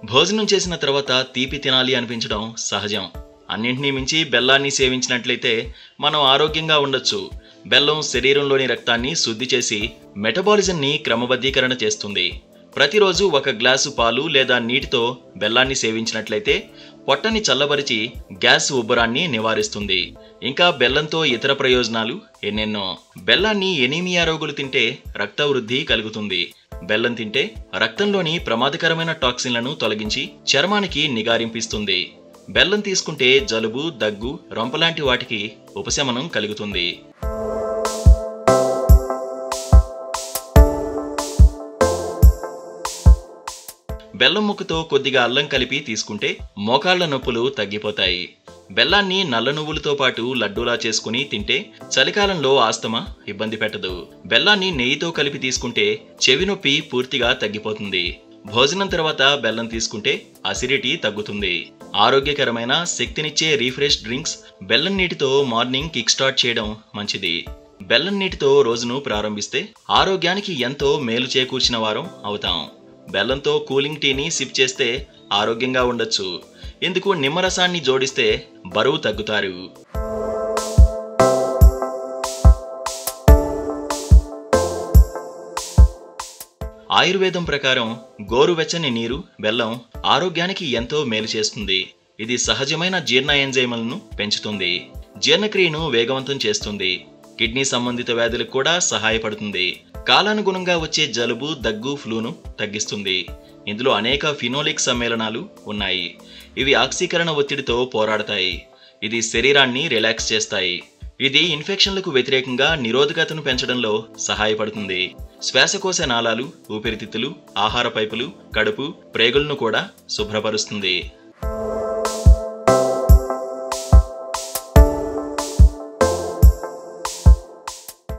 భోజనం చేసిన తర్వాత తీపి తినాలి అనిపించడం సహజం. అన్నింటినీ మించి బెల్లాన్ని సేవించినట్లయితే మనం ఆరోగ్యంగా ఉండొచ్చు. బెల్లం శరీరంలోని రక్తాన్ని శుద్ధి చేసి మెటబాలిజంని క్రమబద్ధీకరణ చేస్తుంది. ప్రతిరోజు ఒక గ్లాసు పాలు లేదా నీటితో బెల్లాన్ని సేవించినట్లయితే పొట్టని చల్లబరిచి గ్యాస్ ఉబ్బరాన్ని నివారిస్తుంది. ఇంకా బెల్లంతో ఇతర ప్రయోజనాలు ఎన్నెన్నో. బెల్లాన్ని ఎనీమియా రోగులు తింటే రక్త వృద్ధి కలుగుతుంది. బెల్లం తింటే రక్తంలోని ప్రమాదకరమైన టాక్సిన్లను తొలగించి చర్మానికి నిగారింపిస్తుంది. బెల్లం తీసుకుంటే జలుబు, దగ్గు, రొంపలాంటి వాటికి ఉపశమనం కలుగుతుంది. బెల్లం ముక్కతో కొద్దిగా అల్లం కలిపి తీసుకుంటే మోకాళ్ల నొప్పులు తగ్గిపోతాయి. బెల్లాన్ని నల్ల నువ్వులతో పాటు లడ్డూలా చేసుకుని తింటే చలికాలంలో ఆస్తమా ఇబ్బంది పెట్టదు. బెల్లాన్ని నెయ్యితో కలిపి తీసుకుంటే చెవి నొప్పి పూర్తిగా తగ్గిపోతుంది. భోజనం తర్వాత బెల్లం తీసుకుంటే అసిడిటీ తగ్గుతుంది. ఆరోగ్యకరమైన శక్తినిచ్చే రీఫ్రెష్ డ్రింక్స్ బెల్లం నీటితో మార్నింగ్ కిక్ స్టార్ట్ చేయడం మంచిది. బెల్లం నీటితో రోజును ప్రారంభిస్తే ఆరోగ్యానికి ఎంతో మేలు చేకూర్చిన వారం అవుతాం. బెల్లంతో కూలింగ్ టీని సిప్ చేస్తే ఆరోగ్యంగా ఉండొచ్చు. ఇందుకు నిమ్మరసాన్ని జోడిస్తే బరువు తగ్గుతారు. ఆయుర్వేదం ప్రకారం గోరువెచ్చని నీరు, బెల్లం ఆరోగ్యానికి ఎంతో మేలు చేస్తుంది. ఇది సహజమైన జీర్ణ ఎంజైమ్లను పెంచుతుంది. జీర్ణక్రియను వేగవంతం చేస్తుంది. కిడ్నీ సంబంధిత వ్యాధులకు కూడా సహాయపడుతుంది. కాలానుగుణంగా వచ్చే జలుబు, దగ్గు, ఫ్లూను తగ్గిస్తుంది. ఇందులో అనేక ఫినోలిక్ సమ్మేళనాలు ఉన్నాయి. ఇవి ఆక్సీకరణ ఒత్తిడితో పోరాడతాయి. ఇది శరీరాన్ని రిలాక్స్ చేస్తాయి. ఇది ఇన్ఫెక్షన్లకు వ్యతిరేకంగా నిరోధకతను పెంచడంలో సహాయపడుతుంది. శ్వాసకోశ నాళాలు, ఊపిరితిత్తులు, ఆహార పైపులు, కడుపు, ప్రేగులను కూడా శుభ్రపరుస్తుంది.